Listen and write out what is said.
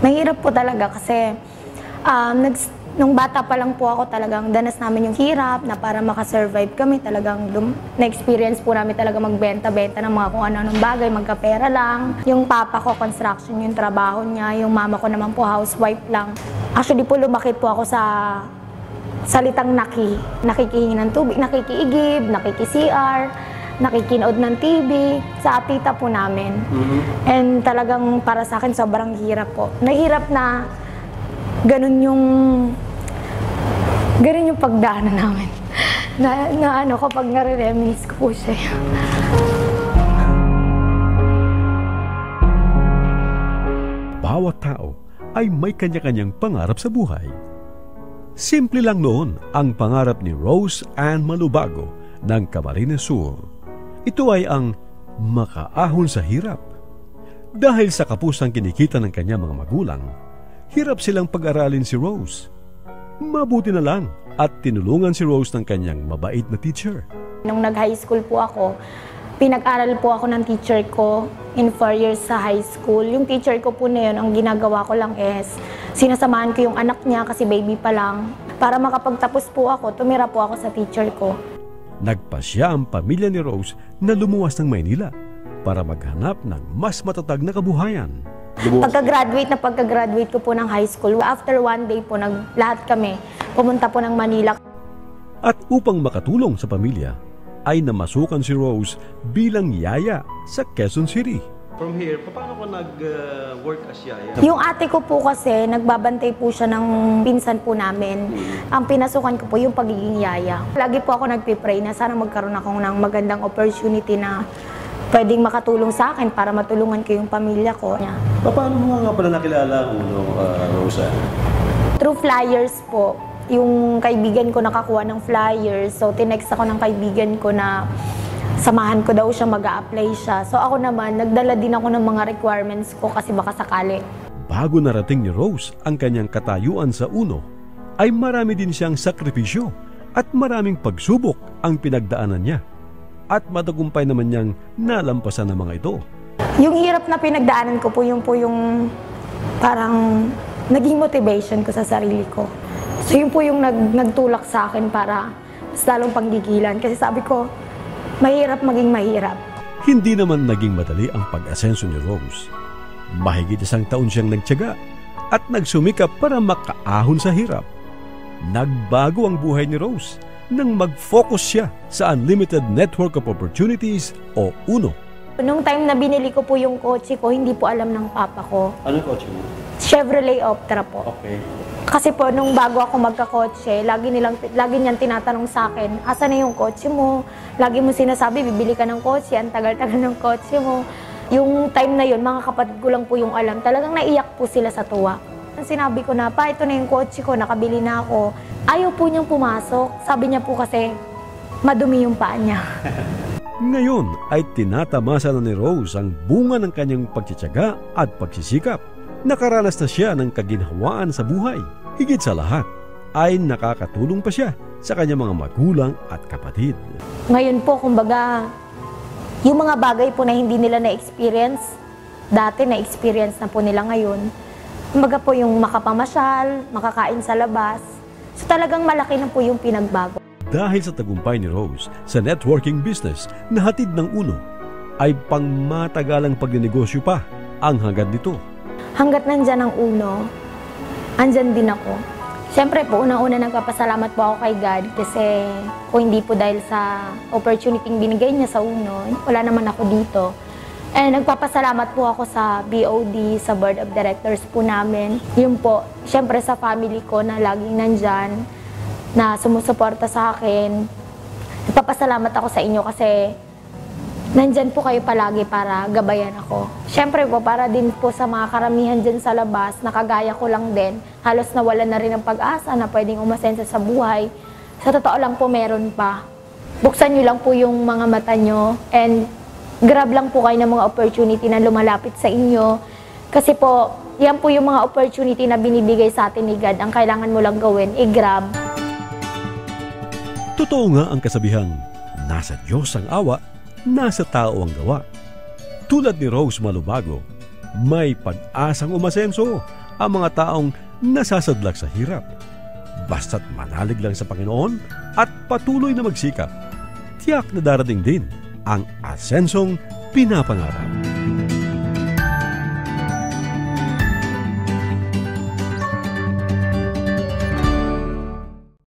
Mahirap po talaga kasi nung bata pa lang po ako talagang danas namin yung hirap na para makasurvive kami talagang na-experience po namin talaga magbenta-benta ng mga kung ano-anong bagay, magkapera lang. Yung papa ko, construction yung trabaho niya, yung mama ko naman po housewife lang. Actually po lumaki po ako sa salitang nakikihingi ng tubig, nakikiigib, nakiki-CR, nakikinood ng TV, sa tita po namin. And talagang para sa akin sobrang hirap po. Nahirap na ganun yung pagdaanan namin. Na ano, kapag nare-reminisce ko po siya. Bawat tao ay may kanya-kanyang pangarap sa buhay. Simple lang noon ang pangarap ni Rose Ann Malubago ng Camarines Sur. Ito ay ang makaahon sa hirap. Dahil sa kapusang kinikita ng kanyang mga magulang, hirap silang pag-aralin si Rose. Mabuti na lang at tinulungan si Rose ng kanyang mabait na teacher. Nung nag-high school po ako, pinag-aral po ako ng teacher ko in 4 years sa high school. Yung teacher ko po na yun, ang ginagawa ko lang is, sinasamahan ko yung anak niya kasi baby pa lang. Para makapagtapos po ako, tumira po ako sa teacher ko. Nagpasya ang pamilya ni Rose na lumuwas ng Maynila para maghanap ng mas matatag na kabuhayan. Pagka-graduate ko po ng high school, after 1 day po, lahat kami pumunta po ng Manila. At upang makatulong sa pamilya, ay namasukan si Rose bilang yaya sa Quezon City. From here, paano ka nag-work as yaya? Yung ate ko po kasi, nagbabantay po siya ng pinsan po namin. Ang pinasukan ko po yung pagiging yaya. Lagi po ako nagpipray na sana magkaroon ako ng magandang opportunity na pwedeng makatulong sa akin para matulungan ko yung pamilya ko. Paano mo nga pala nakilala ang Rosa? Through flyers po. Yung kaibigan ko nakakuha ng flyers, so tinext ako ng kaibigan ko na samahan ko daw siya, mag-a-apply siya. So ako naman, nagdala din ako ng mga requirements ko kasi baka sakali. Bago narating ni Rose ang kanyang katayuan sa UNO, ay marami din siyang sakripisyo at maraming pagsubok ang pinagdaanan niya. At matagumpay naman niyang nalampasan ng mga ito. Yung hirap na pinagdaanan ko po yung parang naging motivation ko sa sarili ko. So yun po yung nagtulak sa akin para mas lalong panggigilan. Kasi sabi ko, mahirap maging mahirap. Hindi naman naging madali ang pag-asenso ni Rose. Mahigit 1 taon siyang nagtiyaga at nagsumikap para makaahon sa hirap. Nagbago ang buhay ni Rose nang mag-focus siya sa Unlimited Network of Opportunities o UNO. Nung time na binili ko po yung kotse ko, hindi po alam ng papa ko. Anong kotse mo? Chevrolet Optra po. Okay. Kasi po, nung bago ako magkakotse, lagi niyang tinatanong sa akin, asa na yung kotse mo? Lagi mo sinasabi, bibili ka ng kotse, ang tagal-tagal ng kotse mo. Yung time na yun, mga kapatid ko lang po yung alam, talagang naiyak po sila sa tuwa. Sinabi ko na, pa, ito na yung kotse ko, nakabili na ako. Ayaw po niyang pumasok. Sabi niya po kasi, madumi yung paa niya. Ngayon ay tinatamasa na ni Rose ang bunga ng kanyang pagtsitsaga at pagsisikap. Nakaranas na siya ng kaginhawaan sa buhay. Higit sa lahat, ay nakakatulong pa siya sa kanyang mga magulang at kapatid. Ngayon po, kumbaga, yung mga bagay po na hindi nila na-experience, dati na-experience na po nila ngayon. Kumbaga po yung makapamasyal, makakain sa labas. So talagang malaki na po yung pinagbago. Dahil sa tagumpay ni Rose sa networking business na hatid ng UNO, ay pangmatagalang pagnenegosyo pa ang hangad nito. Hanggat nandyan ang UNO, andyan din ako. Siyempre po, unang-una nagpapasalamat po ako kay God kasi kung hindi po dahil sa opportunity binigay niya sa UNO, wala naman ako dito. And nagpapasalamat po ako sa BOD, sa Board of Directors po namin. Yun po, siyempre sa family ko na laging nandyan, na sumusuporta sa akin. Nagpapasalamat ako sa inyo kasi nandyan po kayo palagi para gabayan ako. Siyempre po, para din po sa mga karamihan dyan sa labas, nakagaya ko lang din, halos nawalan na rin ng pag-asa na pwedeng umasensa sa buhay. Sa totoo lang po, meron pa. Buksan nyo lang po yung mga mata nyo and grab lang po kayo ng mga opportunity na lumalapit sa inyo. Kasi po, yan po yung mga opportunity na binibigay sa atin ni God. Ang kailangan mo lang gawin, i-grab. Totoo nga ang kasabihan, nasa Diyos ang awa, nasa tao ang gawa. Tulad ni Rose Malubago, may pag-asang umasenso ang mga taong nasasadlak sa hirap. Basta't manalig lang sa Panginoon at patuloy na magsikap, tiyak na darating din ang asensong pinapangarap.